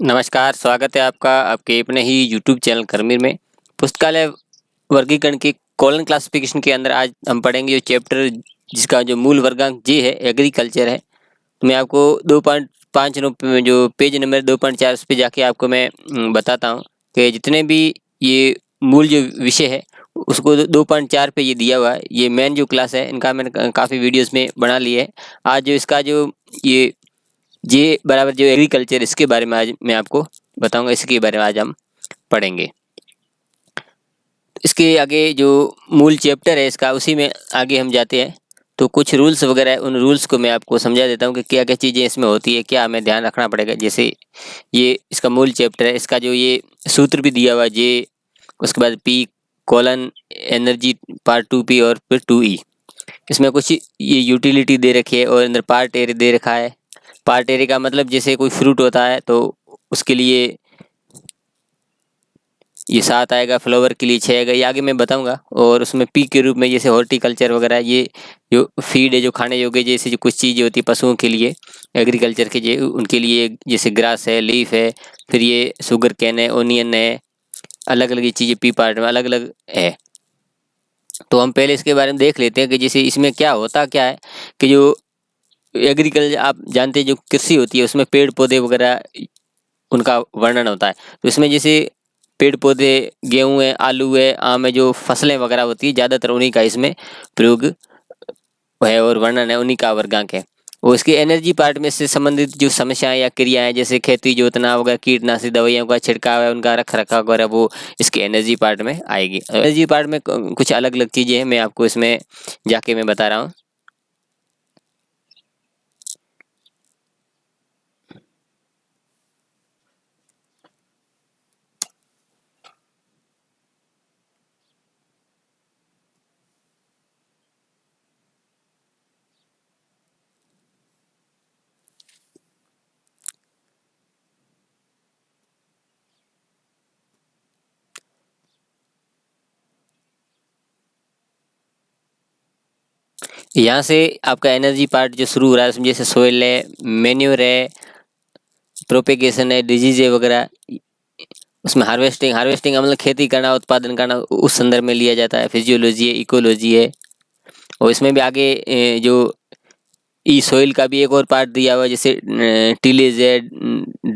नमस्कार, स्वागत है आपका आपके अपने ही यूट्यूब चैनल करमीर में। पुस्तकालय वर्गीकरण की कॉलन क्लासिफिकेशन के अंदर आज हम पढ़ेंगे जो चैप्टर जिसका जो मूल वर्गांक जी है एग्रीकल्चर है। तो मैं आपको 2.5 जो पेज नंबर 2.4 उस पे जाके आपको मैं बताता हूँ कि जितने भी ये मूल जो विषय है उसको 2.4 पे ये दिया हुआ है। ये मेन जो क्लास है इनका मैंने काफ़ी वीडियोस में बना लिए है। आज जो इसका जो ये जे बराबर जो एग्रीकल्चर इसके बारे में आज मैं आपको बताऊंगा, इसके बारे में आज हम पढ़ेंगे। इसके आगे जो मूल चैप्टर है इसका उसी में आगे हम जाते हैं। तो कुछ रूल्स वगैरह है, उन रूल्स को मैं आपको समझा देता हूँ कि क्या क्या चीज़ें इसमें होती है, क्या हमें ध्यान रखना पड़ेगा। जैसे ये इसका मूल चैप्टर है, इसका जो ये सूत्र भी दिया हुआ है जे, उसके बाद P colon energy part 2 P और फिर 2 ई। इसमें कुछ ये यूटिलिटी दे रखी है और अंदर पार्ट एरिया दे रखा है। पार्ट एरिया का मतलब जैसे कोई फ्रूट होता है तो उसके लिए ये 7 आएगा, फ्लावर के लिए 6 आएगा, ये आगे मैं बताऊंगा। और उसमें पी के रूप में जैसे हॉर्टिकल्चर वगैरह, ये जो फीड है जो खाने योग्य जैसे जो कुछ चीज़ें होती है पशुओं के लिए एग्रीकल्चर के जो उनके लिए, जैसे ग्रास है, लीफ है, फिर ये शुगर कैन है, ओनियन है, अलग अलग ये चीज़ें पी पार्ट में अलग अलग है। तो हम पहले इसके बारे में देख लेते हैं कि जैसे इसमें क्या होता क्या है कि जो एग्रीकल्चर आप जानते हैं जो कृषि होती है उसमें पेड़ पौधे वगैरह उनका वर्णन होता है। तो इसमें जैसे पेड़ पौधे, गेहूँ है, आलू है, आम है, जो फसलें वगैरह होती है ज़्यादातर उन्हीं का इसमें प्रयोग है और वर्णन है, उन्हीं का वर्गांक है। वो इसके एनर्जी पार्ट में से संबंधित जो समस्याएं या क्रियाएं जैसे खेती जोतना वगैरह, कीटनाशक दवाइयों का छिड़काव है, उनका रख रखाव वगैरह, वो इसके एनर्जी पार्ट में आएगी। एनर्जी पार्ट में कुछ अलग अलग चीज़ें हैं, मैं आपको इसमें जाके मैं बता रहा हूँ। यहाँ से आपका एनर्जी पार्ट जो शुरू हो रहा है उसमें जैसे सोइल है, मेन्योर है, प्रोपेगेशन है, डिजीज है वगैरह। उसमें हार्वेस्टिंग हार्वेस्टिंग का मतलब खेती करना, उत्पादन करना, उस संदर्भ में लिया जाता है। फिजियोलॉजी है, इकोलॉजी है। और इसमें भी आगे जो ई सोइल का भी एक और पार्ट दिया हुआ है, जैसे टिलेज है,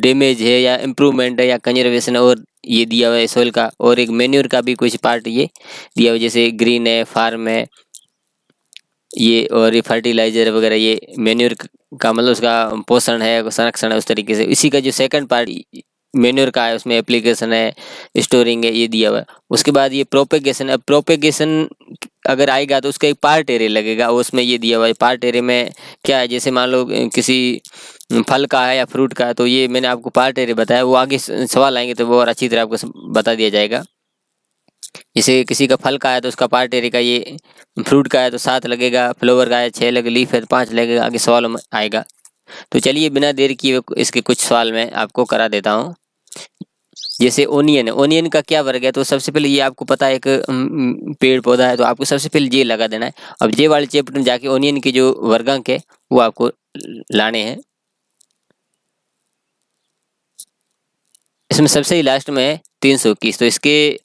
डैमेज है या इम्प्रूवमेंट है या कंजर्वेशन है, और ये दिया हुआ है सोइल का। और एक मेन्योर का भी कुछ पार्ट ये दिया हुआ है, जैसे ग्रीन है, फार्म है, ये और ये फर्टिलाइजर वगैरह। ये मेन्योर का मतलब उसका पोषण है, संरक्षण है, उस तरीके से। इसी का जो सेकंड पार्ट मेन्योर का है उसमें एप्लीकेशन है, स्टोरिंग है, ये दिया हुआ है। उसके बाद ये प्रोपेगेशन। अब प्रोपेगेशन अगर आएगा तो उसका एक पार्ट एरिया लगेगा, उसमें ये दिया हुआ है। पार्ट एरिया में क्या है, जैसे मान लो किसी फल का है या फ्रूट का है, तो ये मैंने आपको पार्ट एरिया बताया। वो आगे सवाल आएंगे तो वो और अच्छी तरह आपको बता दिया जाएगा। जैसे किसी का फल का है तो उसका पार्ट एरिया का, ये फ्रूट का है तो 7 लगेगा, फ्लावर का है 6 लगेगा, लीफ है तो 5 लगेगा, आगे सवाल में आएगा। तो चलिए बिना देर किए इसके कुछ सवाल मैं आपको करा देता हूँ। जैसे ओनियन है, ओनियन का क्या वर्ग है, तो सबसे पहले ये आपको पता है एक पेड़ पौधा है, तो आपको सबसे पहले जे लगा देना है। अब जे वाले चैप्टर में जाके ओनियन के जो वर्गांक है वो आपको लाने हैं। इसमें सबसे ही लास्ट में है 321, तो इसके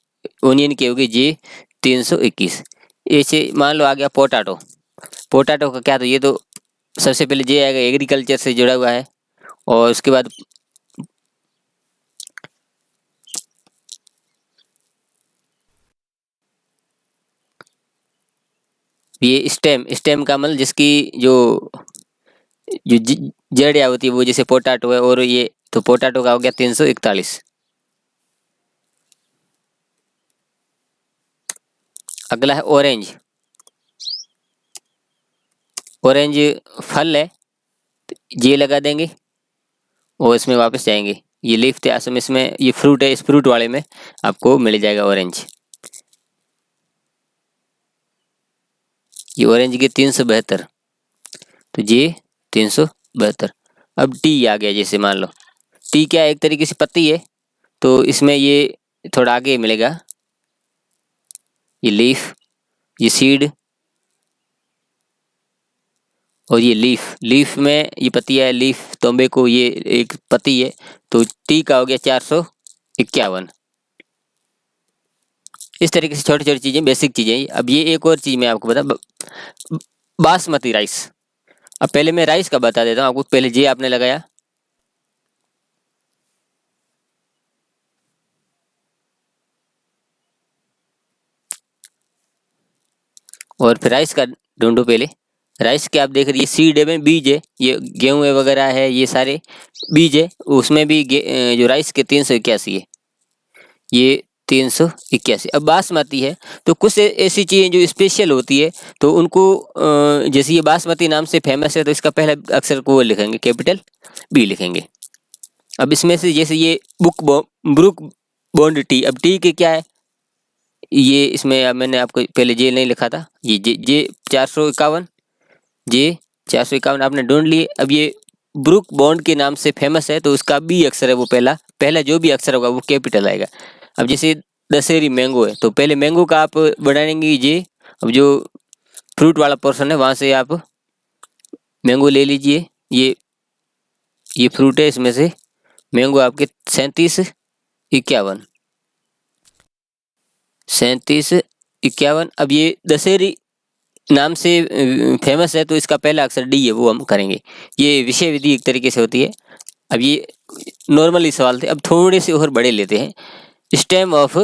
ओनियन की होगी जी 321। ऐसे मान लो आ गया पोटैटो। पोटैटो का क्या, तो ये तो सबसे पहले जे आएगा, एग्रीकल्चर से जुड़ा हुआ है। और उसके बाद ये स्टेम, स्टेम का मतलब जिसकी जो जो जड़ होती है वो, जैसे पोटैटो है, और ये तो पोटैटो का हो गया 341। अगला है ऑरेंज। ऑरेंज फल है, ये लगा देंगे और इसमें वापस जाएंगे। ये लीफ थे असम, इसमें ये फ्रूट है, इस फ्रूट वाले में आपको मिल जाएगा ऑरेंज। ये ऑरेंज के 372, तो ये 372। अब टी आ गया, जैसे मान लो टी क्या है, एक तरीके से पत्ती है, तो इसमें ये थोड़ा आगे मिलेगा। ये लीफ, ये सीड, और ये लीफ, लीफ में ये पत्ती है, लीफ तोंबे को ये एक पत्ती है, तो टी का हो गया 451। इस तरीके से छोटी छोटी चीजें, बेसिक चीजें। अब ये एक और चीज मैं आपको बासमती राइस। अब पहले मैं राइस का बता देता हूँ आपको। पहले जे आपने लगाया, और फिर राइस का ढूंढो। पहले राइस के आप देख रही है सीड है में बीज है, ये गेहूं वगैरह है, ये सारे बीज है। उसमें भी जो राइस के 381 है, ये 381। अब बासमती है तो कुछ ऐसी चीज़ें जो स्पेशल होती है, तो उनको जैसे ये बासमती नाम से फेमस है, तो इसका पहला अक्षर को वो लिखेंगे, कैपिटल बी लिखेंगे। अब इसमें से जैसे ये ब्रुक बॉन्ड टी, अब टी के क्या है, ये इसमें अब मैंने आपको पहले जे नहीं लिखा था, ये जे 451, जे 451 आपने ढूंढ लिए। अब ये ब्रुक बॉन्ड के नाम से फेमस है, तो उसका बी अक्षर है वो पहला पहला जो भी अक्षर होगा वो कैपिटल आएगा। अब जैसे दशहरी मैंगो है, तो पहले मैंगो का आप बढ़ाएंगे जे। अब जो फ्रूट वाला पोर्शन है वहां से आप मैंगो ले लीजिए। ये फ्रूट है, इसमें से मैंगो आपके 3751, 3751। अब ये दशहरी नाम से फेमस है, तो इसका पहला अक्षर डी है वो हम करेंगे। ये विषय विधि एक तरीके से होती है। अब ये नॉर्मली सवाल थे, अब थोड़े से और बड़े लेते हैं। स्टेम ऑफ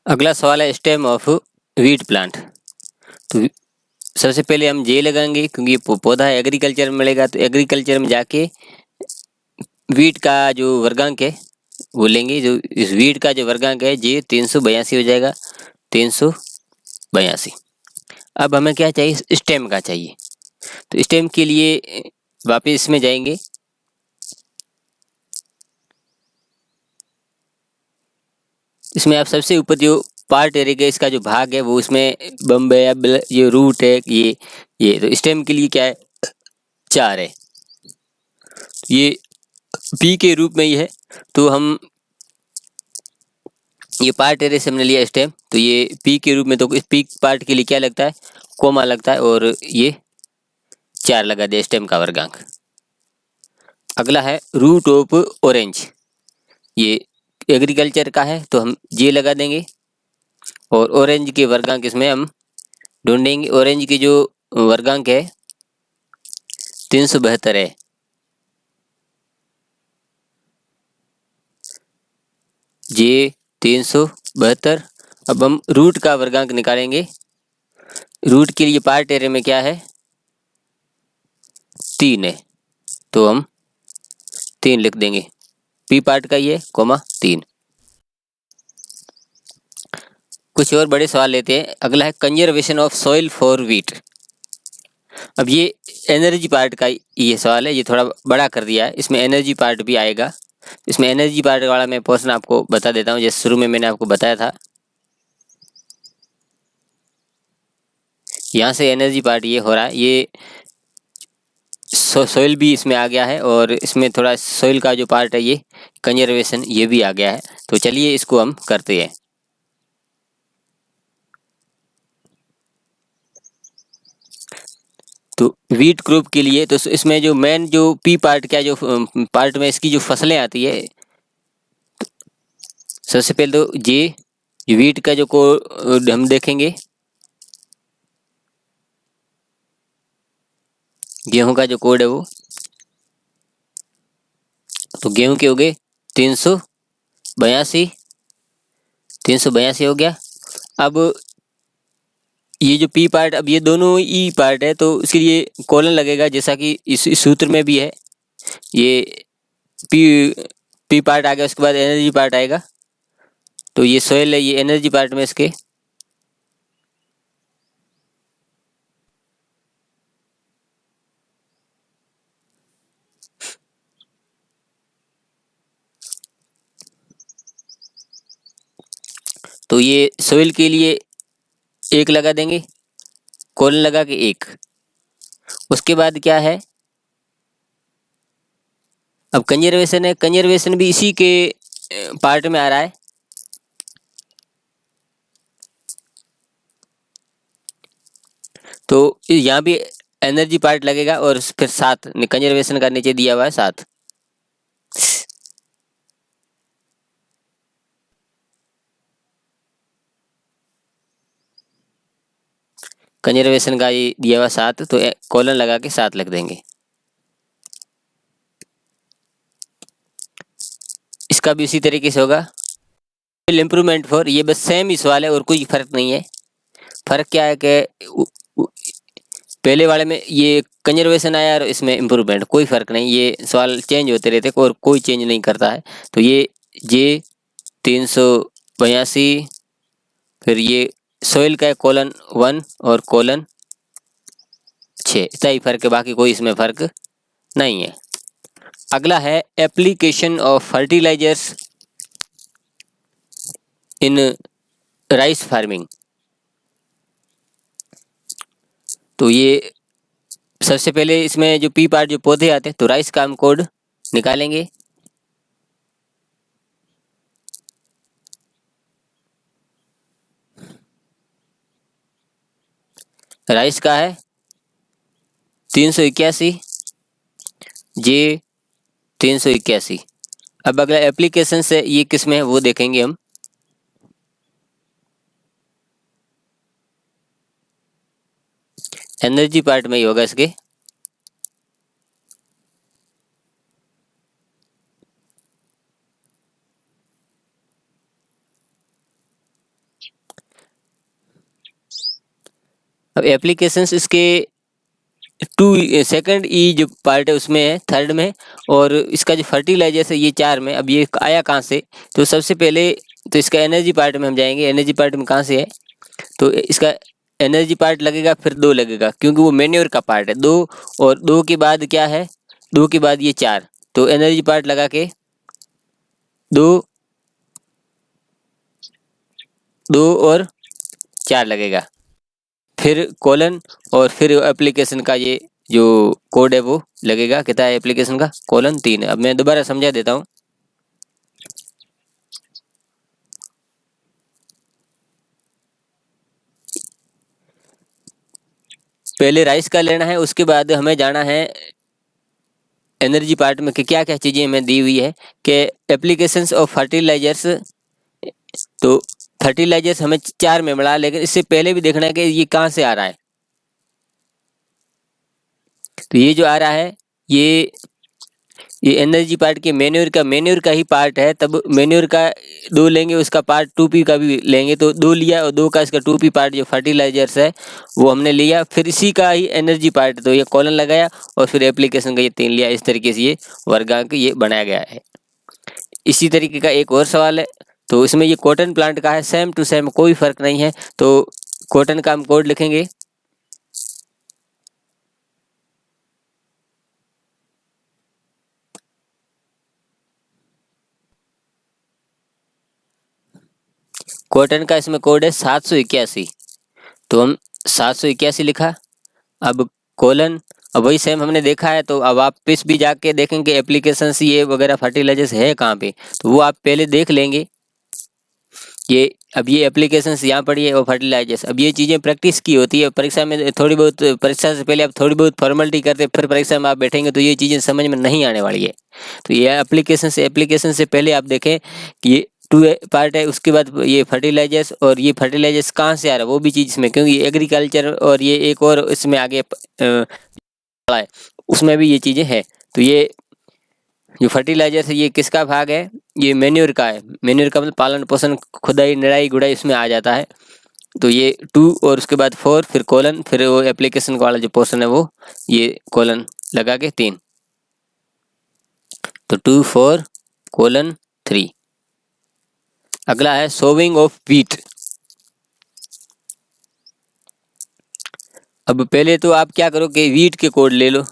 अगला सवाल है स्टेम ऑफ व्हीट प्लांट। तो सबसे पहले हम जे लगाएंगे, क्योंकि ये पौधा है, एग्रीकल्चर में मिलेगा, तो एग्रीकल्चर में जाके व्हीट का जो वर्गांक है वो लेंगे। जो इस व्हीट का जो वर्गांक है जे 382 हो जाएगा, 382। अब हमें क्या चाहिए, स्टेम का चाहिए। तो स्टेम के लिए वापस इसमें जाएंगे, इसमें आप सबसे ऊपर जो पार्ट एरिया इसका जो भाग है वो उसमें बम्बे या ये रूट है, ये तो स्टेम के लिए क्या है, 4 है, ये पी के रूप में ही है। तो हम ये पार्ट एरिया से हमने लिया स्टेम, तो ये पी के रूप में, तो इस पी पार्ट के लिए क्या लगता है, कोमा लगता है, और ये 4 लगा दिया स्टेम का वर्गांक। अगला है रूट ऑफ ऑरेंज, ये एग्रीकल्चर का है, तो हम जे लगा देंगे। और ऑरेंज के वर्गांक इसमें हम ढूंढेंगे। ऑरेंज की जो वर्गांक है 372 है, जे 372। अब हम रूट का वर्गांक निकालेंगे। रूट के लिए पार्ट एरिया में क्या है, 3 है, तो हम 3 लिख देंगे, पी पार्ट का ये कोमा 3। कुछ और बड़े सवाल लेते हैं। अगला है conservation of soil for wheat. अब ये एनर्जी पार्ट का ये सवाल है, ये थोड़ा बड़ा कर दिया है, इसमें एनर्जी पार्ट भी आएगा। इसमें एनर्जी पार्ट वाला मैं पोर्शन आपको बता देता हूँ, जैसे शुरू में मैंने आपको बताया था। यहाँ से एनर्जी पार्ट ये हो रहा है, ये सोइल भी इसमें आ गया है, और इसमें थोड़ा सोइल का जो पार्ट है ये कंजर्वेशन ये भी आ गया है। तो चलिए इसको हम करते हैं। तो व्हीट क्रॉप के लिए तो इसमें जो मेन जो पी पार्ट का जो पार्ट में इसकी जो फसलें आती है, सबसे पहले तो जे व्हीट का जो को हम देखेंगे, गेहूं का जो कोड है वो, तो गेहूं के हो गए 382, 382 हो गया। अब ये जो पी पार्ट, अब ये दोनों ई पार्ट है, तो इसके लिए कॉलन लगेगा, जैसा कि इस सूत्र में भी है। ये पी पी पार्ट आ गया, उसके बाद एनर्जी पार्ट आएगा, तो ये सोयल है, ये एनर्जी पार्ट में इसके। तो ये सोयल के लिए 1 लगा देंगे, कॉलन लगा के 1। उसके बाद क्या है, अब कंजर्वेशन है, कंजर्वेशन भी इसी के पार्ट में आ रहा है। तो यहाँ भी एनर्जी पार्ट लगेगा और फिर 7 कंजर्वेशन का नीचे दिया हुआ है 7। कंजर्वेशन का ये दिया हुआ 7, तो कॉलन लगा के 7 लिख देंगे। इसका भी इसी तरीके से होगा। इम्प्रूवमेंट फॉर, ये बस सेम ही सवाल है और कोई फर्क नहीं है। फर्क क्या है कि पहले वाले में ये कंजर्वेशन आया और इसमें इम्प्रूवमेंट, कोई फर्क नहीं, ये सवाल चेंज होते रहते और कोई चेंज नहीं करता है। तो ये जे 382, फिर ये सोइल का है कोलन 1 और कोलन 6, इतना ही फर्क है, बाकी कोई इसमें फर्क नहीं है। अगला है application of fertilizers in rice farming. तो ये सबसे पहले इसमें जो पी पार्ट जो पौधे आते हैं, तो राइस का हम कोड निकालेंगे। राइस का है 381, जे 381। अब अगला एप्लीकेशन से ये किस में है वो देखेंगे हम। एनर्जी पार्ट में ही होगा इसके। अब एप्लीकेशंस इसके 2 सेकंड ई जो पार्ट है उसमें है, थर्ड में, और इसका जो फर्टिलाइजर्स है ये 4 में। अब ये आया कहाँ से, तो सबसे पहले तो इसका एनर्जी पार्ट में हम जाएंगे। एनर्जी पार्ट में कहाँ से है, तो इसका एनर्जी पार्ट लगेगा, फिर 2 लगेगा क्योंकि वो मेन्योर का पार्ट है। 2 और 2 के बाद क्या है, 2 के बाद ये 4, तो एनर्जी पार्ट लगा के 2 और 4 लगेगा, फिर कोलन, और फिर एप्लीकेशन का ये जो कोड है वो लगेगा। कितना है एप्लीकेशन का, कोलन 3 है। अब मैं दोबारा समझा देता हूँ। पहले राइस का लेना है, उसके बाद हमें जाना है एनर्जी पार्ट में कि क्या क्या चीज़ें हमें दी हुई है कि एप्लीकेशंस ऑफ फर्टिलाइजर्स। तो फर्टिलाइजर्स हमें 4 में मिला, लेकिन इससे पहले भी देखना है कि ये कहाँ से आ रहा है। तो ये जो आ रहा है ये एनर्जी पार्ट के मेन्योर का ही पार्ट है। तब मेन्योर का 2 लेंगे, उसका पार्ट 2p का भी लेंगे, तो 2 लिया और 2 का इसका 2p पार्ट जो फर्टिलाइजर्स है वो हमने लिया, फिर इसी का ही एनर्जी पार्ट, तो ये कॉलन लगाया और फिर एप्लीकेशन का ये 3 लिया। इस तरीके से ये वर्गांक ये बनाया गया है। इसी तरीके का एक और सवाल है, तो इसमें ये कॉटन प्लांट का है, सेम टू सेम, कोई फर्क नहीं है। तो कॉटन का हम कोड लिखेंगे। कॉटन का इसमें कोड है 781, तो हम 781 लिखा। अब कोलन, अब वही सेम हमने देखा है, तो अब आप इस भी जाके देखेंगे एप्लीकेशन ये वगैरह फर्टिलाइजर्स है कहाँ पे, तो वो आप पहले देख लेंगे। ये अब ये एप्लीकेशंस यहाँ पड़ी है और फर्टिलाइजर्स। अब ये चीज़ें प्रैक्टिस की होती है परीक्षा में, थोड़ी बहुत परीक्षा से पहले आप थोड़ी बहुत फॉर्मेलिटी करते, फिर परीक्षा में आप बैठेंगे तो ये चीज़ें समझ में नहीं आने वाली है। तो ये एप्लीकेशन से पहले आप देखें कि ये 2 पार्ट है, उसके बाद ये फर्टिलाइजर्स, और ये फर्टिलाइजर्स कहाँ से आ रहा है वो भी चीज़ इसमें, क्योंकि एग्रीकल्चर और ये एक और इसमें आगे पड़ा है, उसमें भी ये चीज़ें हैं। तो ये जो फर्टिलाइजर है ये किसका भाग है, ये मेन्योर का है। मेन्योर का मतलब पालन पोषण, खुदाई, निराई गुड़ाई इसमें आ जाता है। तो ये 2 और उसके बाद 4, फिर कोलन, फिर वो एप्लीकेशन वाला जो पोर्शन है वो ये कोलन लगा के 3, तो 2 4 कोलन 3। अगला है सोविंग ऑफ व्हीट। अब पहले तो आप क्या करो कि व्हीट के कोड ले लो,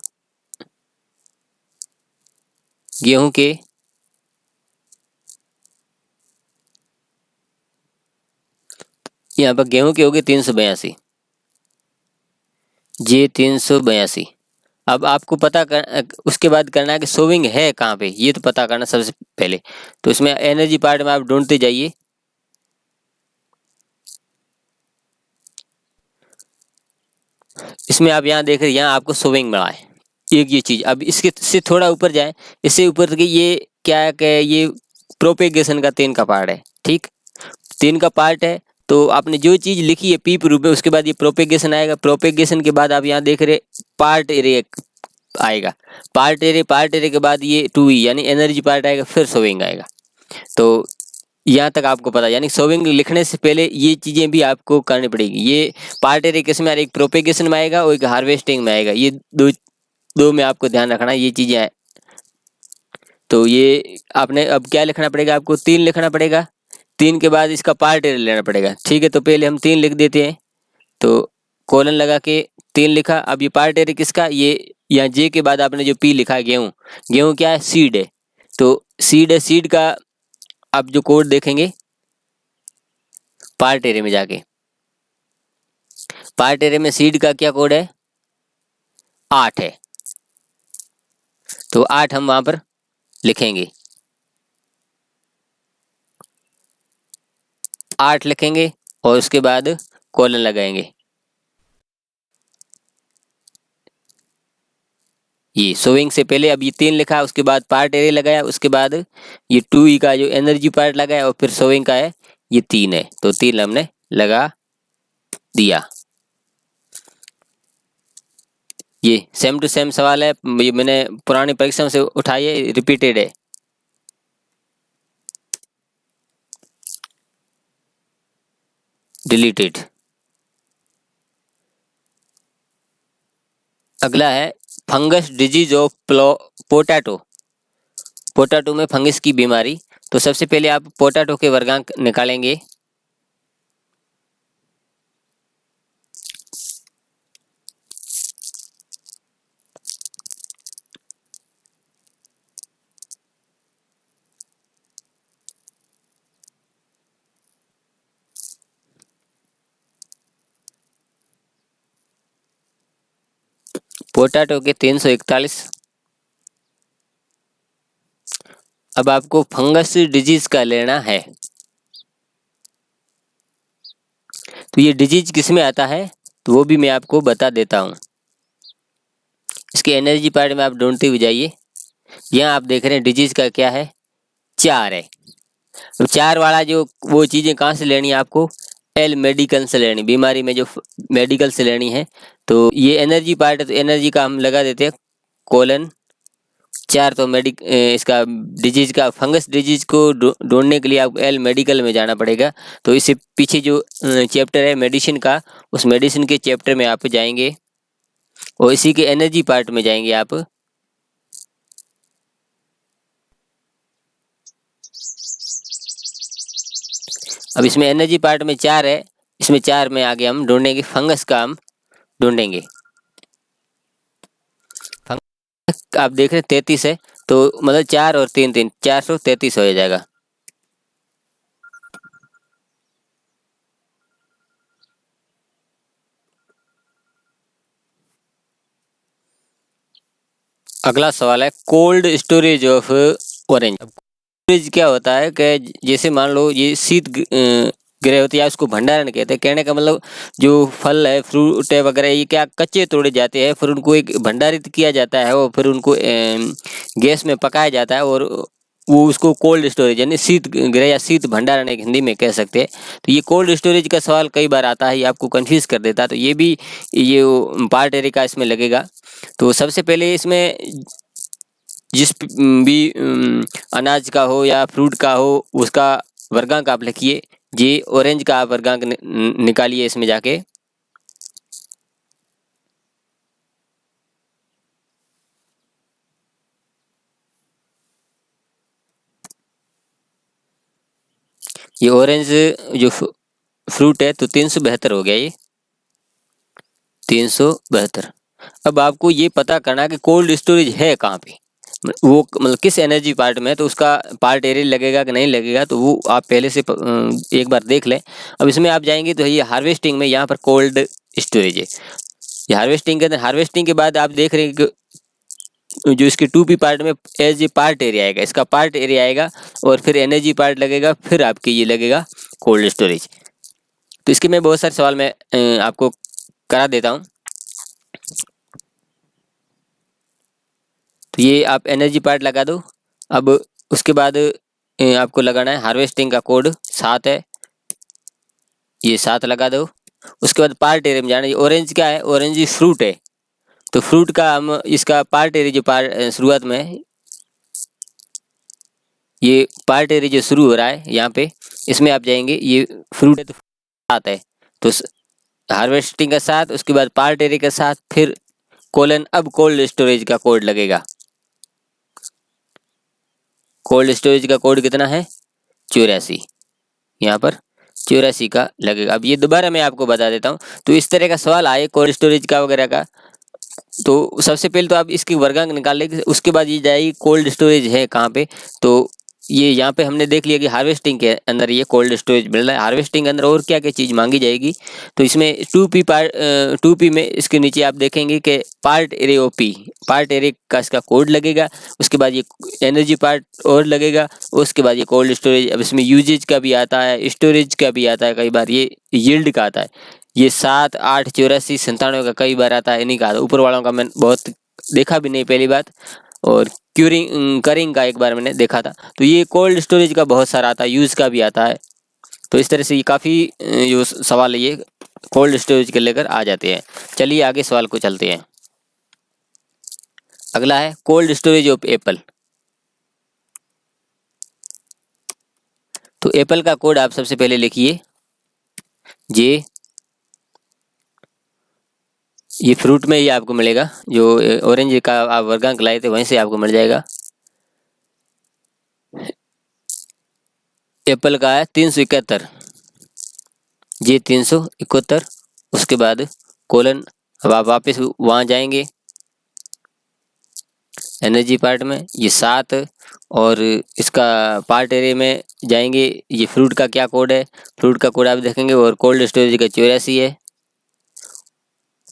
गेहूं के। यहाँ पर गेहूं के हो गए 382, जे 382। अब आपको पता कर, उसके बाद करना है कि सोविंग है कहाँ पे, ये तो पता करना सबसे पहले। तो इसमें एनर्जी पार्ट में आप ढूंढते जाइए। इसमें आप यहाँ देख रहे हैं, यहाँ आपको सोविंग मिला है एक ये चीज। अब इसके से थोड़ा ऊपर जाए, इससे ऊपर के ये क्या है कि ये प्रोपेगेशन का 3 का पार्ट है, ठीक। 3 का पार्ट है, तो आपने जो चीज लिखी है पी रूप में, उसके बाद ये प्रोपेगेशन आएगा। प्रोपेगेशन के बाद आप यहाँ देख रहे पार्ट एरिया आएगा। पार्ट एरिया के बाद ये 2E यानी एनर्जी पार्ट आएगा, फिर सोविंग आएगा। तो यहाँ तक आपको पता, यानी सोविंग लिखने से पहले ये चीजें भी आपको करनी पड़ेगी। ये पार्ट एरिया किस में आएगा, एक प्रोपेगेशन में आएगा और एक हार्वेस्टिंग में आएगा। ये दो दो में आपको ध्यान रखना, ये चीजें हैं। तो ये आपने अब क्या लिखना पड़ेगा, आपको 3 लिखना पड़ेगा। 3 के बाद इसका पार्ट एरिया लेना पड़ेगा, ठीक है। तो पहले हम 3 लिख देते हैं, तो कोलन लगा के 3 लिखा। अब ये पार्ट एरिया किसका, ये यहाँ जे के बाद आपने जो पी लिखा है गेहूँ, गेहूँ क्या है, सीड है। तो सीड है, सीड का आप जो कोड देखेंगे पार्ट एरिया में जाके, पार्ट एरिया में सीड का क्या कोड है, 8 है। तो 8 हम वहां पर लिखेंगे, 8 लिखेंगे और उसके बाद कोलन लगाएंगे। ये सोविंग से पहले अब ये 3 लिखा, उसके बाद पार्ट एरिया लगाया, उसके बाद ये 2E का जो एनर्जी पार्ट लगाया, और फिर सोविंग का है ये 3 है। तो 3 हमने लगा दिया। ये सेम टू सेम सवाल है, ये मैंने पुरानी परीक्षा से उठाई है, रिपीटेड है। डिलीटेड। अगला है fungus disease of potato. Potato में फंगस की बीमारी। तो सबसे पहले आप पोटैटो के वर्गांक निकालेंगे। पोटैटो के 341। अब आपको फंगस डिजीज का लेना है। तो ये डिजीज किस में आता है, तो वो भी मैं आपको बता देता हूँ। इसके एनर्जी पार्ट में आप ढूंढते हुए जाइए। यहाँ आप देख रहे हैं डिजीज का क्या है, 4 है। तो 4 वाला जो वो चीज़ें कहाँ से लेनी है आपको, एल मेडिकल से लेनी, बीमारी में जो मेडिकल से लेनी है। तो ये एनर्जी पार्ट है, तो एनर्जी का हम लगा देते हैं कोलन 4। तो इसका डिजीज का, फंगस डिजीज को ढूंढने के लिए आपको एल मेडिकल में जाना पड़ेगा। तो इससे पीछे जो चैप्टर है मेडिसिन का, उस मेडिसिन के चैप्टर में आप जाएंगे और इसी के एनर्जी पार्ट में जाएंगे आप। अब इसमें एनर्जी पार्ट में 4 है, इसमें 4 में आगे हम ढूंढेंगे फंगस का, हम ढूंढेंगे फंगस। आप देख रहे हैं 33 है, तो मतलब 4 और 3 3 433 हो जाएगा। अगला सवाल है cold storage of orange. Storage क्या होता है कि जैसे मान लो ये शीत गृह होती है, उसको भंडारण कहते हैं। कहने का मतलब जो फल है, फ्रूट है वगैरह, ये क्या कच्चे तोड़े जाते हैं, फिर उनको एक भंडारित किया जाता है और फिर उनको गैस में पकाया जाता है, और वो उसको कोल्ड स्टोरेज यानी शीत गृह या शीत भंडारण एक हिंदी में कह सकते हैं। तो ये कोल्ड स्टोरेज का सवाल कई बार आता है, ये आपको कंफ्यूज कर देता है। तो ये भी ये पार्ट एरिया का इसमें लगेगा। तो सबसे पहले इसमें जिस भी अनाज का हो या फ्रूट का हो, उसका वर्गांक आप लिखिए। ये ऑरेंज का आप वर्गांक निकालिए इसमें जाके। ये ऑरेंज जो फ्रूट है, तो 372 हो गया, ये 372। अब आपको ये पता करना कि कोल्ड स्टोरेज है कहाँ पे, वो मतलब किस एनर्जी पार्ट में है, तो उसका पार्ट एरिया लगेगा कि नहीं लगेगा, तो वो आप पहले से एक बार देख लें। अब इसमें आप जाएंगे तो ये हार्वेस्टिंग में यहाँ पर कोल्ड स्टोरेज है। ये हार्वेस्टिंग के अंदर, हार्वेस्टिंग के बाद आप देख रहे हैं कि जो इसके 2P पार्ट में एज ए पार्ट एरिया आएगा, इसका पार्ट एरिया आएगा और फिर एनर्जी पार्ट लगेगा, फिर आपके ये लगेगा कोल्ड स्टोरेज। तो इसके मैं बहुत सारे सवाल मैं आपको करा देता हूँ। तो ये आप एनर्जी पार्ट लगा दो। अब उसके बाद आपको लगाना है हार्वेस्टिंग का कोड 7 है, ये 7 लगा दो। उसके बाद पार्ट एरिया में जाना है। ऑरेंज क्या है? ऑरेंज फ्रूट है, तो फ्रूट का हम इसका पार्ट एरिया जो शुरुआत में ये पार्ट एरिया जो शुरू हो रहा है यहाँ पे, इसमें आप जाएंगे, ये फ्रूट है तो 7 है, तो हार्वेस्टिंग का 7, उसके बाद पार्ट एरिया का 7, फिर कोलन, अब कोल्ड स्टोरेज का कोड लगेगा। कोल्ड स्टोरेज का कोड कितना है? 84, यहाँ पर 84 का लगेगा। अब ये दोबारा मैं आपको बता देता हूँ। तो इस तरह का सवाल आए कोल्ड स्टोरेज का वगैरह का, तो सबसे पहले तो आप इसकी वर्गांक निकाल लेंगे, उसके बाद ये जाएगी कोल्ड स्टोरेज है कहाँ पे। तो ये यहाँ पे हमने देख लिया कि हार्वेस्टिंग के अंदर ये कोल्ड स्टोरेज मिल रहा है। हार्वेस्टिंग के अंदर और क्या क्या चीज़ मांगी जाएगी, तो इसमें 2P में इसके नीचे आप देखेंगे कि part area OP, part area का इसका कोड लगेगा। उसके बाद ये एनर्जी पार्ट और लगेगा, उसके बाद ये कोल्ड स्टोरेज। अब इसमें यूजेज का भी आता है, स्टोरेज का भी आता है, कई बार ये यील्ड का आता है। ये 7, 8, 84, 97 का कई बार आता है, इन्हीं का आता है। ऊपर वालों का मैं बहुत देखा भी नहीं, पहली बात। और करिंग का एक बार मैंने देखा था। तो ये कोल्ड स्टोरेज का बहुत सारा आता है, यूज़ का भी आता है। तो इस तरह से ये काफ़ी जो सवाल है ये कोल्ड स्टोरेज के लेकर आ जाते हैं। चलिए आगे सवाल को चलते हैं। अगला है कोल्ड स्टोरेज ऑफ एप्पल। तो एप्पल का कोड आप सबसे पहले लिखिए जे, ये फ्रूट में ही आपको मिलेगा, जो ऑरेंज का आप वर्गांक लाए थे वहीं से आपको मिल जाएगा। एप्पल का है 371, जे 371। उसके बाद कोलन, अब आप वापस वहाँ जाएंगे एनर्जी पार्ट में, ये 7, और इसका पार्ट एरिया में जाएंगे, ये फ्रूट का क्या कोड है, फ्रूट का कोड आप देखेंगे, और कोल्ड स्टोरेज का 84 है,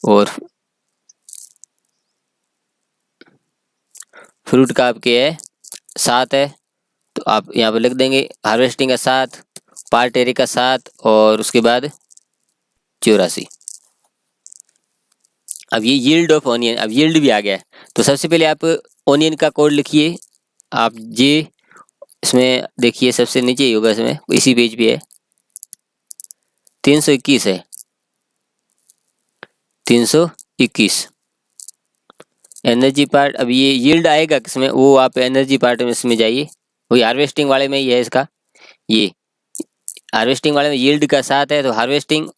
और फ्रूट का आपके है 7 है। तो आप यहाँ पर लिख देंगे हार्वेस्टिंग का 7, पार्ट एरिया का 7, और उसके बाद 84। अब ये यील्ड ऑफ ऑनियन, अब यील्ड भी आ गया है। तो सबसे पहले आप ऑनियन का कोड लिखिए, आप जे, इसमें देखिए सबसे नीचे ही होगा, इसमें इसी पेज पे है, 321 है, 321 एनर्जी पार्ट। अब ये यील्ड आएगा किसमें, वो आप एनर्जी पार्ट में इसमें जाइए, वही हार्वेस्टिंग वाले में ही है इसका। ये हार्वेस्टिंग वाले में यील्ड का 7 है, तो हार्वेस्टिंग,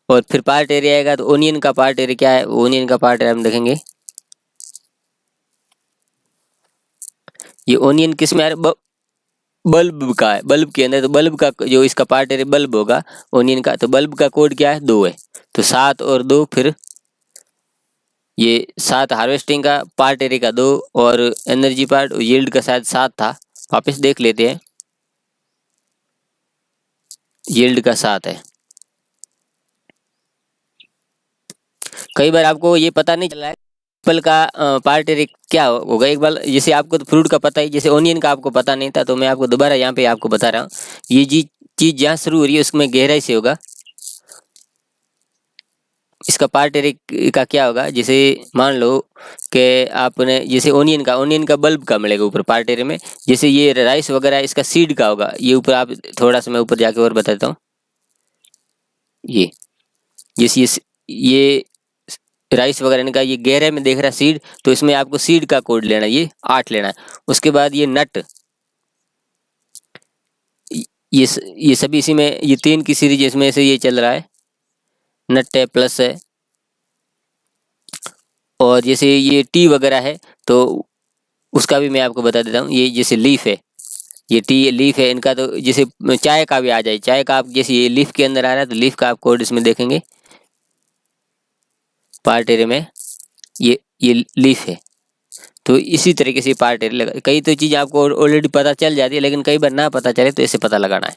और फिर पार्ट एरिया आएगा, तो ओनियन का पार्ट एरिया क्या है, ओनियन का पार्ट एरिया हम देखेंगे। ये ओनियन किस में आ रहा है, बल्ब का है, बल्ब के अंदर। तो बल्ब का जो इसका पार्ट एरिया बल्ब होगा ओनियन का, तो बल्ब का कोड क्या है, 2 है। तो 7 और 2, फिर ये 7 हार्वेस्टिंग का, पार्ट एरिया का 2, और एनर्जी पार्ट यील्ड का शायद 7 था, वापस देख लेते हैं, यील्ड का 7 है। कई बार आपको ये पता नहीं चला है एप्पल का पार्ट एरिया क्या होगा। एक बार जैसे आपको तो फ्रूट का पता ही, जैसे ओनियन का आपको पता नहीं था, तो मैं आपको दोबारा यहाँ पे आपको बता रहा हूँ। ये चीज़ जहाँ शुरू हो रही है उसमें गहराई से होगा, इसका पार्ट एरिया का क्या होगा। जैसे मान लो कि आपने, जैसे ओनियन का बल्ब का मिलेगा ऊपर पार्ट एरिया में, जैसे ये राइस वगैरह इसका सीड का होगा, ये ऊपर आप थोड़ा सा मैं ऊपर जाके और बताता हूँ। ये जैसे ये राइस वगैरह इनका ये गहरे में देख रहा है सीड, तो इसमें आपको सीड का कोड लेना है, ये 8 लेना है। उसके बाद ये नट, ये सभी इसी में, ये 3 की सीरीज इसमें से ये चल रहा है, नट है, प्लस है। और जैसे ये टी वगैरह है, तो उसका भी मैं आपको बता देता हूँ। ये जैसे लीफ है, ये टी लीफ है इनका, तो जैसे चाय का भी आ जाए, चाय का आप जैसे ये लीफ के अंदर आ रहा है, तो लीफ का आप कोड इसमें देखेंगे पार्ट एरिया में, ये लीफ है। तो इसी तरीके से पार्ट एरिया लगा, कई तो चीज़ आपको ऑलरेडी पता चल जाती है, लेकिन कई बार ना पता चले, तो इसे पता लगाना है।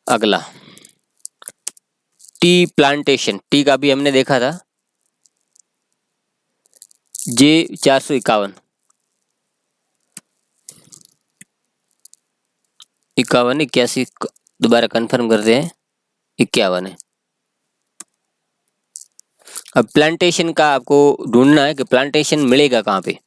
अगला टी प्लांटेशन, टी का भी हमने देखा था J451, 51 81, दोबारा कंफर्म करते हैं, 51 है। अब प्लांटेशन का आपको ढूंढना है कि प्लांटेशन मिलेगा कहाँ पे।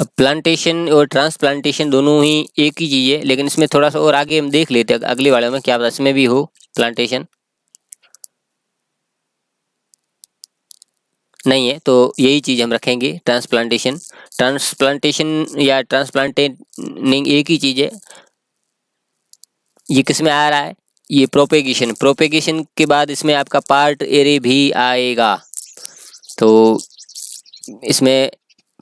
अब प्लांटेशन और ट्रांसप्लांटेशन दोनों ही एक ही चीज़ है, लेकिन इसमें थोड़ा सा और आगे हम देख लेते हैं अगले वाले में, क्या पता इसमें भी हो प्लांटेशन। नहीं है तो यही चीज़ हम रखेंगे, ट्रांसप्लांटेशन। ट्रांसप्लांटेशन या ट्रांसप्लांटिंग एक ही चीज़ है। ये किस में आ रहा है, ये प्रोपेगेशन, प्रोपेगेशन के बाद इसमें आपका पार्ट एरे भी आएगा। तो इसमें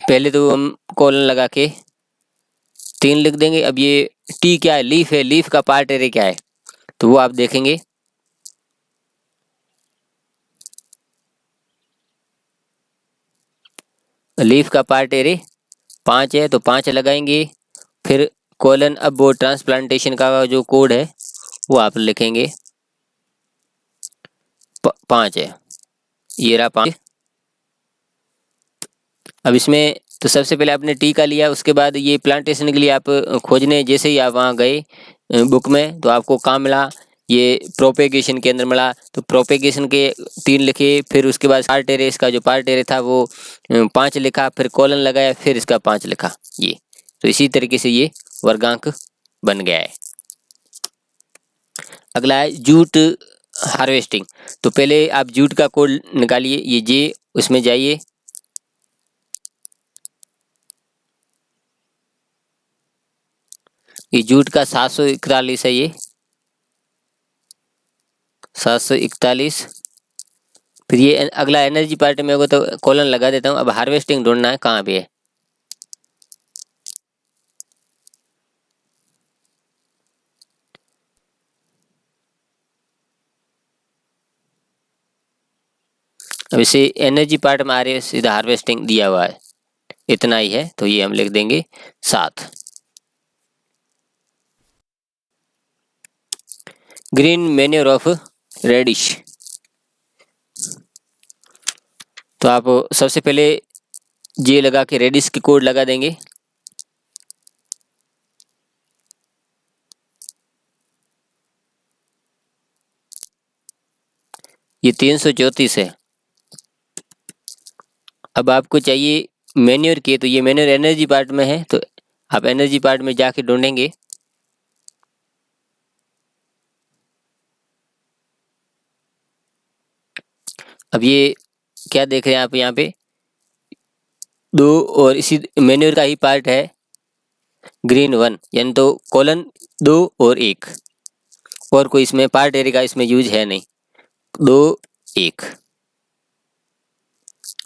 पहले तो हम कॉलन लगा के 3 लिख देंगे। अब ये टी क्या है, लीफ है, लीफ का पार्ट एरे क्या है तो वो आप देखेंगे। लीफ का पार्ट एरे 5 है तो 5 लगाएंगे, फिर कॉलन। अब वो ट्रांसप्लांटेशन का जो कोड है वो आप लिखेंगे, 5 है, ये रहा 5। अब इसमें तो सबसे पहले आपने टी का लिया, उसके बाद ये प्लांटेशन के लिए आप खोजने जैसे ही आप वहाँ गए बुक में तो आपको कहाँ मिला, ये प्रोपेगेशन के अंदर मिला। तो प्रोपेगेशन के 3 लिखे, फिर उसके बाद पार्ट एरे, इसका जो पार्ट एरे था वो 5 लिखा, फिर कॉलन लगाया, फिर इसका 5 लिखा। ये तो इसी तरीके से ये वर्गांक बन गया है। अगला है जूट हार्वेस्टिंग। तो पहले आप जूट का कोड निकालिए, ये जे, उसमें जाइए, ये जूट का 741 है, ये 741। फिर ये अगला एनर्जी पार्ट में होगा तो कॉलन लगा देता हूँ। अब हार्वेस्टिंग ढूंढना है कहाँ पे है। अब इसे एनर्जी पार्ट में आ रही है, सीधा हार्वेस्टिंग दिया हुआ है, इतना ही है तो ये हम लिख देंगे 7। Green manure of radish. तो आप सबसे पहले जे लगा के रेडिश की कोड लगा देंगे। ये 334 है। अब आपको चाहिए मैन्योर की, तो ये मैन्योर एनर्जी पार्ट में है तो आप एनर्जी पार्ट में जाके ढूंढेंगे। अब ये क्या देख रहे हैं आप यहाँ पे, 2 और इसी मैन्योर का ही पार्ट है ग्रीन 1, यानी तो कॉलन 2 और 1, और कोई इसमें पार्ट एरिया का इसमें यूज है नहीं, 2 1।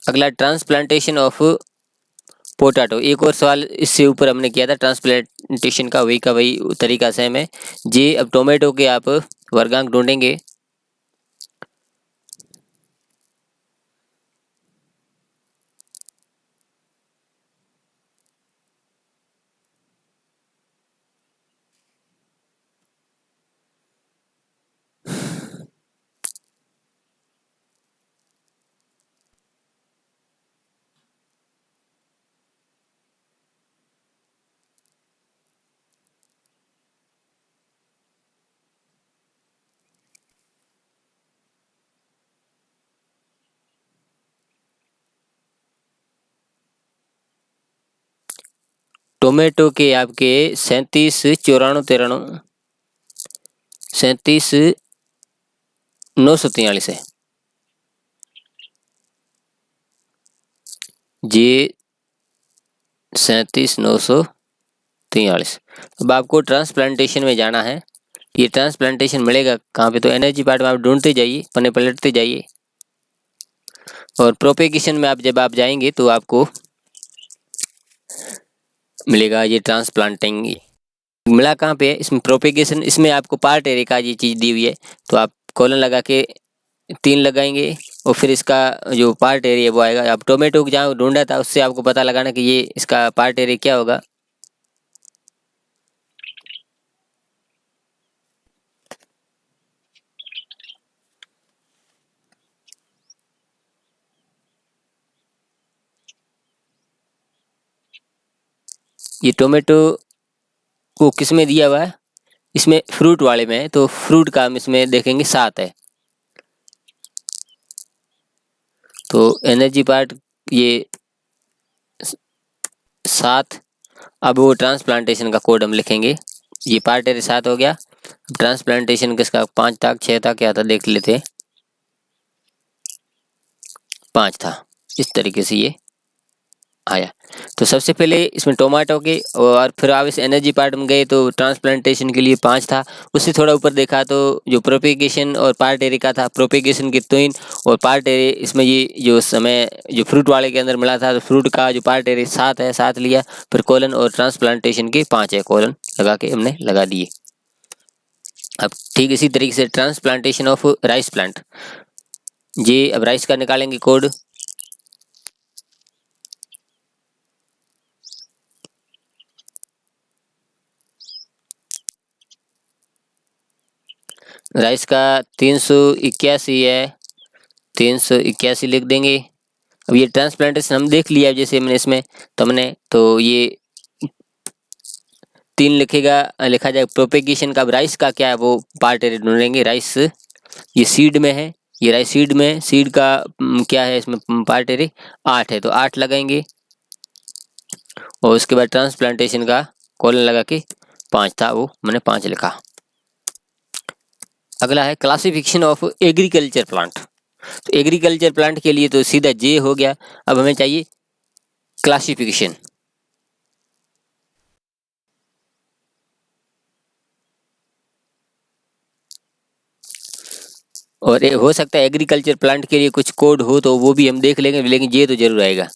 अगला ट्रांसप्लांटेशन ऑफ पोटैटो। एक और सवाल इससे ऊपर हमने किया था ट्रांसप्लांटेशन का, वही का वही तरीका सेम है। जे अब टोमेटो के आप वर्गांक ढूंढेंगे। टोमेटो के आपके 37 94 93 37 943 है। जे 37 943। अब आपको ट्रांसप्लांटेशन में जाना है। ये ट्रांसप्लांटेशन मिलेगा कहाँ पे, तो एनर्जी पार्ट में आप ढूंढते जाइए, पन्ने पलटते जाइए। और प्रोपेगेशन में आप जब आप जाएंगे तो आपको मिलेगा ये ट्रांसप्लांटिंग। मिला कहाँ पे है, इसमें प्रोपेगेशन, इसमें आपको पार्ट एरिया का ये चीज़ दी हुई है, तो आप कॉलन लगा के 3 लगाएंगे और फिर इसका जो पार्ट एरिया वो आएगा। आप टोमेटो को जहाँ ढूंढा था उससे आपको पता लगाना कि ये इसका पार्ट एरिया क्या होगा। ये टोमेटो को किस में दिया हुआ है, इसमें फ्रूट वाले में है, तो फ्रूट का हम इसमें देखेंगे 7 है। तो एनर्जी पार्ट ये 7। अब वो ट्रांसप्लांटेशन का कोड हम लिखेंगे। ये पार्ट एरिया 7 हो गया। ट्रांसप्लांटेशन किसका 5 था 6 था क्या था देख लेते। 5 था। इस तरीके से ये आया। तो सबसे पहले इसमें टोमेटो के, और फिर आप इस एनर्जी पार्ट में गए तो ट्रांसप्लांटेशन के लिए 5 था। उससे थोड़ा ऊपर देखा तो जो प्रोपेगेशन और पार्ट एरिया का था, प्रोपेगेशन के 3 और पार्ट एरिया, इसमें ये जो समय जो फ्रूट वाले के अंदर मिला था, तो फ्रूट का जो पार्ट एरिया 7 है, 7 लिया, फिर कोलन, और ट्रांसप्लांटेशन के 5 है, कोलन लगा के हमने लगा दिए। अब ठीक इसी तरीके से ट्रांसप्लांटेशन ऑफ राइस प्लांट, ये अब राइस का निकालेंगे कोड। राइस का 381 है, 381 लिख देंगे। अब ये ट्रांसप्लांटेशन हम देख लिया, जैसे मैंने इसमें तो हमने तो ये 3 लिखेगा, लिखा जाएगा प्रोपेगेशन का। अब राइस का क्या है वो पार्ट एरिया ढूंढेंगे। राइस ये सीड में है, ये राइस सीड में, सीड का क्या है इसमें पार्ट एरिया 8 है, तो 8 लगाएंगे। और उसके बाद ट्रांसप्लांटेशन का कॉलन लगा के 5 था, वो मैंने 5 लिखा। अगला है क्लासिफिकेशन ऑफ एग्रीकल्चर प्लांट। तो एग्रीकल्चर प्लांट के लिए तो सीधा जे हो गया। अब हमें चाहिए क्लासिफिकेशन। और हो सकता है एग्रीकल्चर प्लांट के लिए कुछ कोड हो तो वो भी हम देख लेंगे, लेकिन ये तो जरूर आएगा।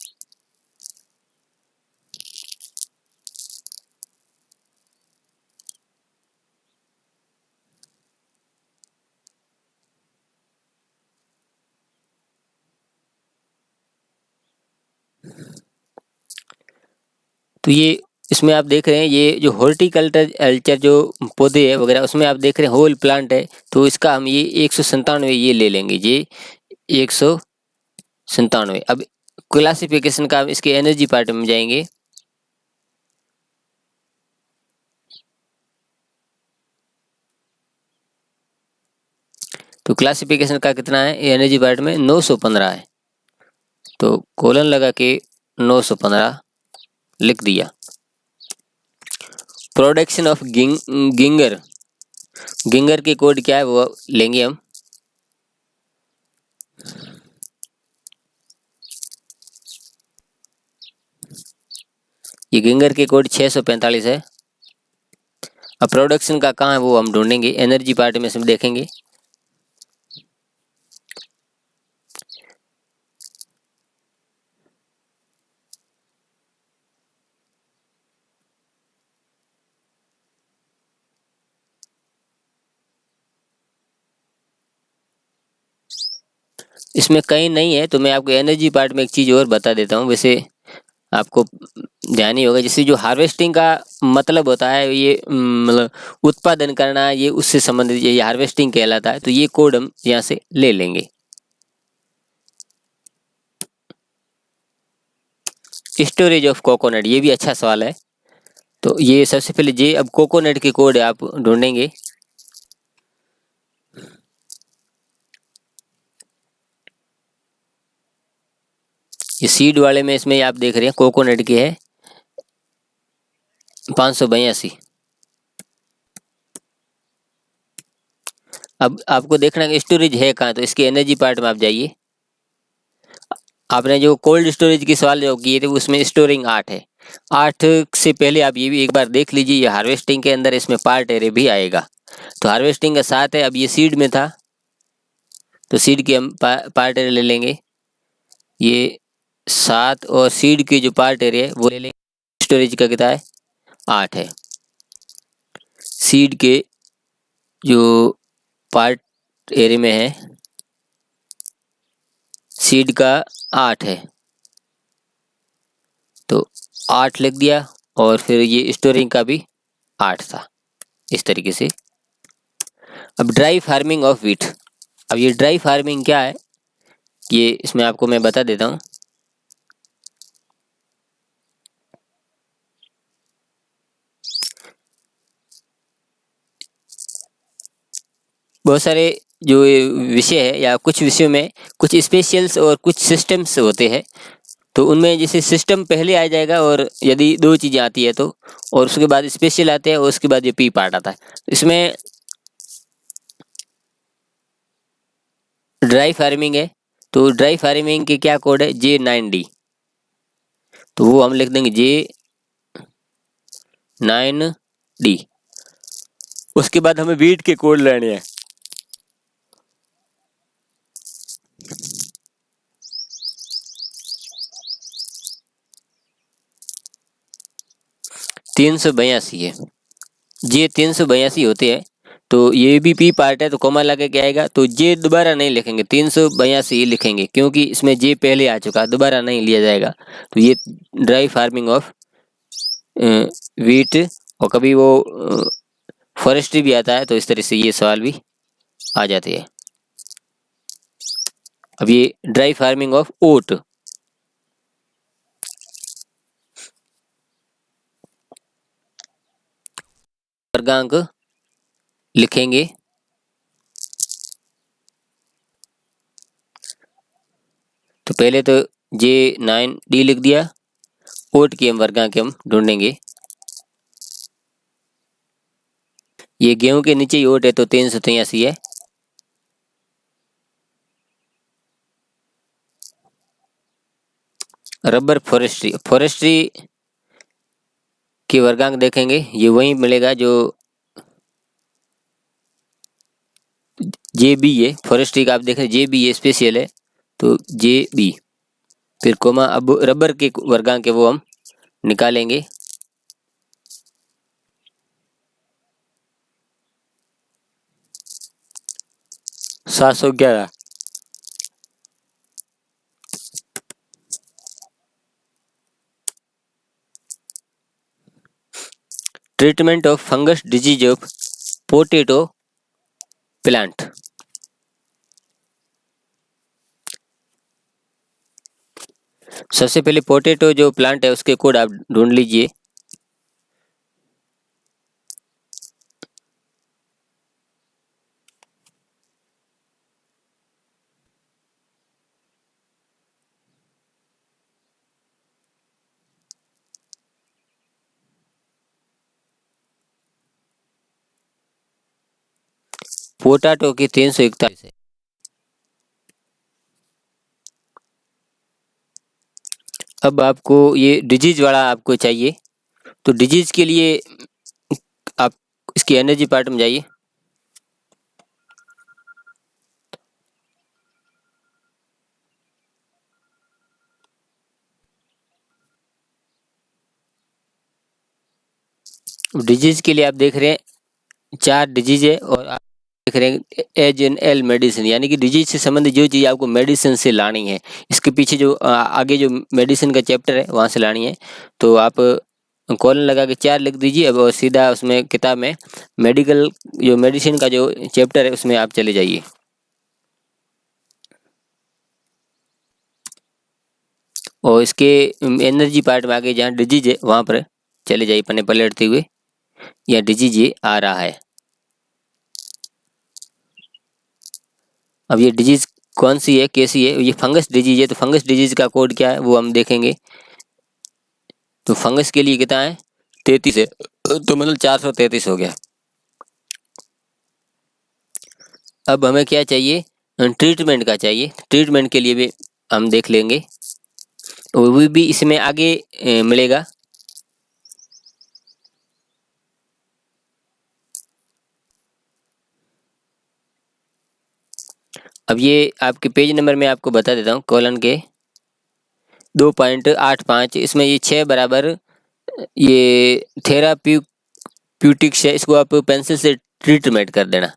तो ये इसमें आप देख रहे हैं, ये जो हॉर्टिकल्चर जो पौधे है वगैरह, उसमें आप देख रहे हैं होल प्लांट है, तो इसका हम ये 197 ये ले लेंगे, ये 197। अब क्लासिफिकेशन का इसके एनर्जी पार्ट में जाएंगे। तो क्लासिफिकेशन का कितना है एनर्जी पार्ट में, 915 है, तो कोलन लगा के 915 लिख दिया। प्रोडक्शन ऑफ गिंगर, गिंगर के कोड क्या है वो लेंगे हम। ये गिंगर के कोड 645 है। अब प्रोडक्शन का कहाँ है वो हम ढूंढेंगे, एनर्जी पार्ट में से देखेंगे। इसमें कहीं नहीं है, तो मैं आपको एनर्जी पार्ट में एक चीज़ और बता देता हूँ। वैसे आपको ध्यान ही होगा, जैसे जो हार्वेस्टिंग का मतलब होता है, ये मतलब उत्पादन करना, ये उससे संबंधित ये हार्वेस्टिंग कहलाता है। तो ये कोड हम यहाँ से ले लेंगे। स्टोरेज ऑफ कोकोनट, ये भी अच्छा सवाल है। तो ये सबसे पहले ये अब कोकोनट के कोड आप ढूंढेंगे। ये सीड वाले में इसमें आप देख रहे हैं कोकोनट की है 582। अब आपको देखना है स्टोरेज है कहाँ, तो इसके एनर्जी पार्ट में आप जाइए। आपने जो कोल्ड स्टोरेज की सवाल जो किए थे उसमें स्टोरिंग 8 है। 8 से पहले आप ये भी एक बार देख लीजिए, ये हार्वेस्टिंग के अंदर इसमें पार्ट एरे भी आएगा। तो हार्वेस्टिंग का 7 है। अब ये सीड में था, तो सीड की हम पार्ट एरे ले लेंगे। ये 7 और सीड के जो पार्ट एरिया है वो ले लेंगे। स्टोरेज का कितना है 8 है। सीड के जो पार्ट एरिया में है सीड का 8 है तो 8 लिख दिया और फिर ये स्टोरेज का भी 8 था इस तरीके से। अब ड्राई फार्मिंग ऑफ व्हीट। अब ये ड्राई फार्मिंग क्या है ये इसमें आपको मैं बता देता हूँ। बहुत सारे जो ये विषय है या कुछ विषयों में कुछ स्पेशल्स और कुछ सिस्टम्स होते हैं तो उनमें जैसे सिस्टम पहले आ जाएगा और यदि दो चीज़ें आती है तो, और उसके बाद स्पेशल आते हैं और उसके बाद ये पी पार्ट आता है। इसमें ड्राई फार्मिंग है तो ड्राई फार्मिंग के क्या कोड है J9D, तो वो हम लिख देंगे J9D। उसके बाद हमें वीट के कोड लेने हैं। तीन सौ बयासी है, J382 होते हैं तो ये भी पी पार्ट है तो कोमा लगा के आएगा तो जे दोबारा नहीं लिखेंगे 382 ही लिखेंगे क्योंकि इसमें जे पहले आ चुका दोबारा नहीं लिया जाएगा। तो ये ड्राई फार्मिंग ऑफ वीट और कभी वो फॉरेस्ट्री भी आता है तो इस तरह से ये सवाल भी आ जाते हैं। अब ये ड्राई फार्मिंग ऑफ ओट। वर्गांक लिखेंगे तो पहले तो J9D लिख दिया। ओट की हम वर्गांक हम ढूंढेंगे। ये गेहूं के नीचे ही ओट है तो 383 है। रबर फॉरेस्ट्री के वर्गांक देखेंगे ये वही मिलेगा जो JB है। फॉरेस्ट्री का आप देख रहे हैं JB है स्पेशल है तो JB फिर कोमा। अब रबर के वर्गांक है वो हम निकालेंगे। सात सौ 11। Treatment of fungus disease of potato plant. सबसे पहले पोटैटो जो प्लांट है उसके कोड आप ढूंढ लीजिए। पोटैटो की 341 है। अब आपको ये डिजीज वाला आपको चाहिए तो डिजीज के लिए आप इसकी एनर्जी पार्ट में जाइए। डिजीज के लिए आप देख रहे हैं 4 डिजीज है और आप देख रहे हैं HNL मेडिसिन यानी कि डिजीज से संबंधित जो चीज़ आपको मेडिसिन से लानी है। इसके पीछे जो आगे जो मेडिसिन का चैप्टर है वहाँ से लानी है तो आप कॉलन लगा के 4 लिख दीजिए। अब और सीधा उसमें किताब में मेडिकल जो मेडिसिन का जो चैप्टर है उसमें आप चले जाइए और इसके एनर्जी पार्ट में आगे जहाँ डिजीज है वहाँ पर चले जाइए पन्ने पलटते हुए। या डिजीज ये आ रहा है। अब ये डिजीज कौन सी है कैसी है, ये फंगस डिजीज है तो फंगस डिजीज का कोड क्या है वो हम देखेंगे। तो फंगस के लिए कितना है 33 है तो मतलब 433 हो गया। अब हमें क्या चाहिए ट्रीटमेंट का चाहिए। ट्रीटमेंट के लिए भी हम देख लेंगे वो भी इसमें आगे मिलेगा। अब ये आपके पेज नंबर में आपको बता देता हूँ कॉलन के 2.85, इसमें ये 6 बराबर ये थेराप्यूटिक्स है, इसको आप पेंसिल से ट्रीटमेंट कर देना।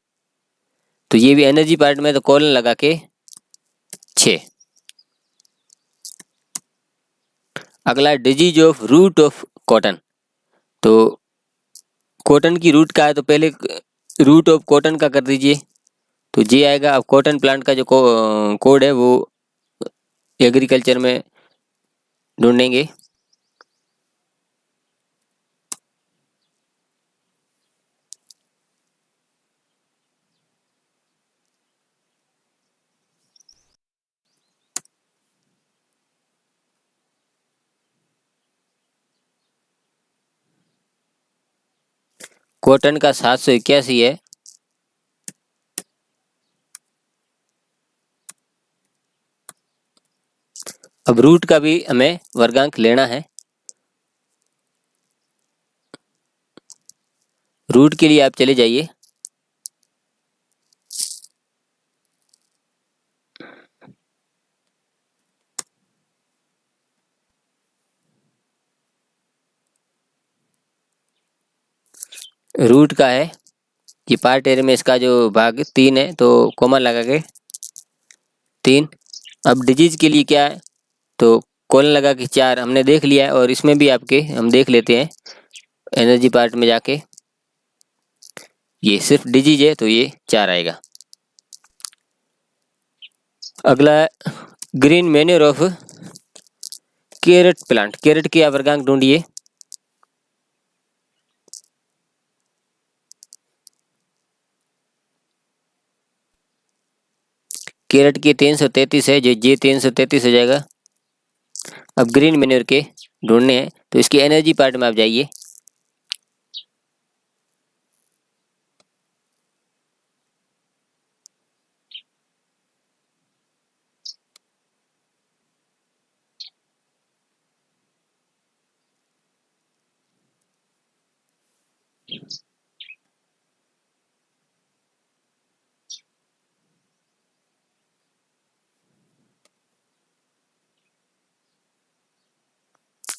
तो ये भी एनर्जी पार्ट में, तो कॉलन लगा के 6। अगला disease of root of cotton. तो कॉटन की रूट का है, तो पहले रूट ऑफ कॉटन का कर दीजिए, तो जे आएगा। अब कॉटन प्लांट का जो कोड है वो एग्रीकल्चर में ढूंढेंगे। कॉटन का 781 है। अब रूट का भी हमें वर्गांक लेना है। रूट के लिए आप चले जाइए, रूट का है कि पार्ट एरिया में इसका जो भाग 3 है, तो कॉमन लगा के 3। अब डिजीज के लिए क्या है, तो कॉलन लगा के 4 हमने देख लिया है, और इसमें भी आपके हम देख लेते हैं एनर्जी पार्ट में जाके। ये सिर्फ डिजीज है तो ये 4 आएगा। अगला green manure of carrot plant. Carrot की आप वर्गांक ढूंढिए। कैरेट की 333 है, जो जे 333 हो जाएगा। अब ग्रीन मैन्योर के ढूंढने हैं, तो इसकी एनर्जी पार्ट में आप जाइए।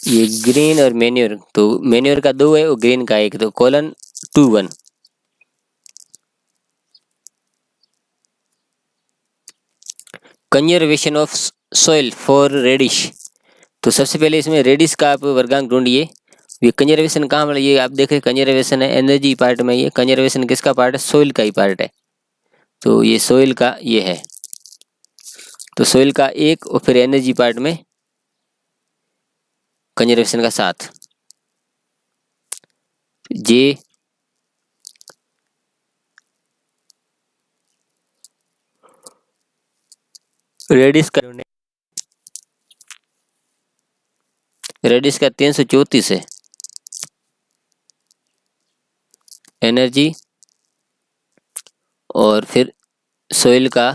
ये ग्रीन और मैन्योर, तो मैन्योर का 2 है और ग्रीन का 1, तो colon 2 1। Conservation of soil for radish. तो सबसे पहले इसमें रेडिश का आप वर्गांक ढूंढिए। ये कंजर्वेशन कहाँ वाला, ये आप देख रहे कंजर्वेशन है एनर्जी पार्ट में। ये कंजर्वेशन किसका पार्ट है, सोइल का ही पार्ट है। तो ये सोइल का ये है, तो सोइल का 1 और फिर एनर्जी पार्ट में कंजर्वेशन का 7। जे रेडिश का 334 है एनर्जी, और फिर सोइल का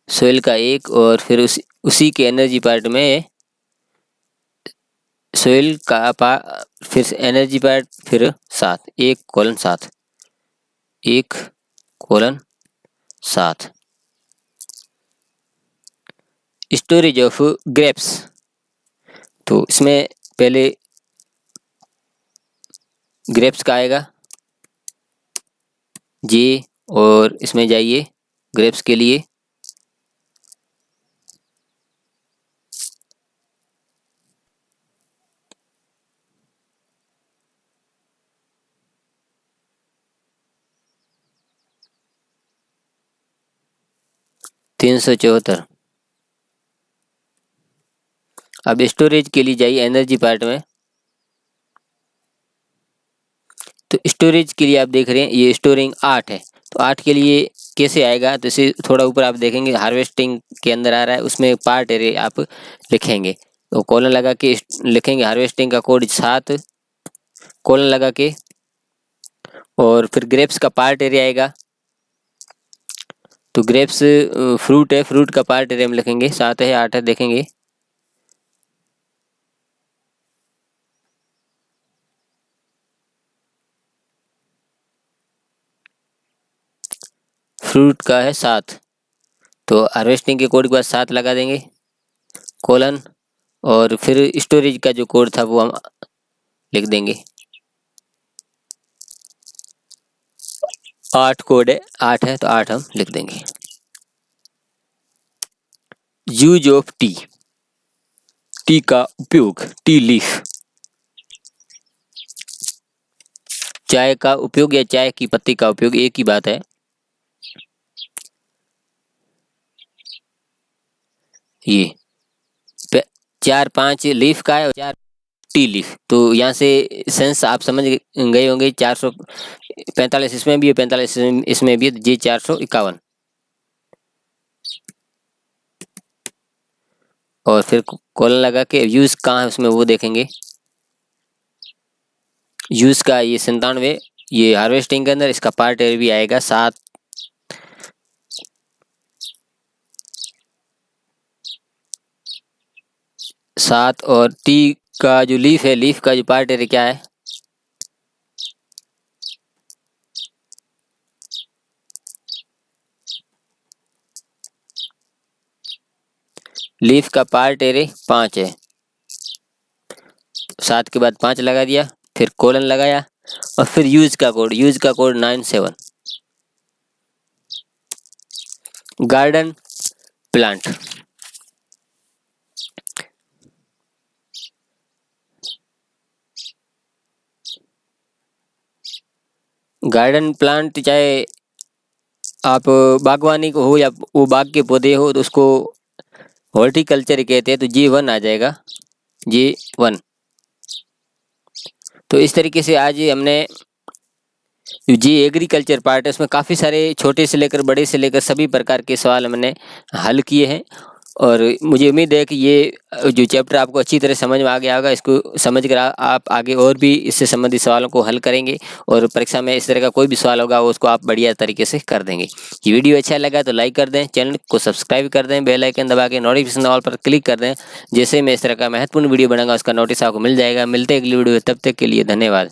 सोइल का 1, और फिर उसी के एनर्जी पार्ट में सोइल का फिर एनर्जी पार्ट फिर 7, 1 colon 7, 1 colon 7। Storage of grapes. तो इसमें पहले ग्रेप्स का आएगा जे, और इसमें जाइए ग्रेप्स के लिए। तीन 374। अब स्टोरेज के लिए जाइए एनर्जी पार्ट में। तो स्टोरेज के लिए आप देख रहे हैं ये स्टोरिंग 8 है, तो 8 के लिए कैसे आएगा, तो इसे थोड़ा ऊपर आप देखेंगे हार्वेस्टिंग के अंदर आ रहा है, उसमें पार्ट एरिया आप लिखेंगे। तो कॉलन लगा के लिखेंगे हार्वेस्टिंग का कोड 7, कॉलन लगा के, और फिर ग्रेप्स का पार्ट एरिया आएगा। तो ग्रेप्स फ्रूट है, फ्रूट का पार्ट एरिया में लिखेंगे 7 है 8 है, देखेंगे। फ्रूट का है 7, तो हार्वेस्टिंग के कोड के बाद 7 लगा देंगे कोलन, और फिर स्टोरेज का जो कोड था वो हम लिख देंगे। 8 कोड है, 8 है तो 8 हम लिख देंगे। यूज ऑफ टी, टी का उपयोग, टी लीफ, चाय का उपयोग या चाय की पत्ती का उपयोग एक ही बात है। ये 4-5 लीफ का है और 4 टी लीफ, तो यहाँ से सेंस आप समझ गए होंगे। 445 इसमें भी है, 45 इसमें भी है, जी 451। और फिर कॉलन लगा के यूज कहाँ है उसमें वो देखेंगे। यूज का ये 97, ये हार्वेस्टिंग के अंदर इसका पार्ट एरिया भी आएगा 7। और टी का जो लीफ है, लीफ का जो पार्ट एरिया क्या है, लीफ का पार्ट एरिया 5 है। 7 के बाद 5 लगा दिया, फिर कोलन लगाया, और फिर यूज का code 97। Garden plant, garden plant चाहे आप बागवानी को हो या वो बाग के पौधे हो तो उसको हॉर्टिकल्चर कहते हैं, तो G1 आ जाएगा, G1। तो इस तरीके से आज हमने जी एग्रीकल्चर पार्ट है, उसमें काफ़ी सारे छोटे से लेकर बड़े से लेकर सभी प्रकार के सवाल हमने हल किए हैं। और मुझे उम्मीद है कि ये जो चैप्टर आपको अच्छी तरह समझ में आ गया होगा। इसको समझ कर आप आगे और भी इससे संबंधित सवालों को हल करेंगे, और परीक्षा में इस तरह का कोई भी सवाल होगा वो उसको आप बढ़िया तरीके से कर देंगे। ये वीडियो अच्छा लगा तो लाइक कर दें, चैनल को सब्सक्राइब कर दें, बेल आइकन दबा के नोटिफिकेशन ऑल पर क्लिक कर दें। जैसे मैं इस तरह का महत्वपूर्ण वीडियो बनाऊंगा उसका नोटिस आपको मिल जाएगा। मिलते हैं अगली वीडियो में, तब तक के लिए धन्यवाद।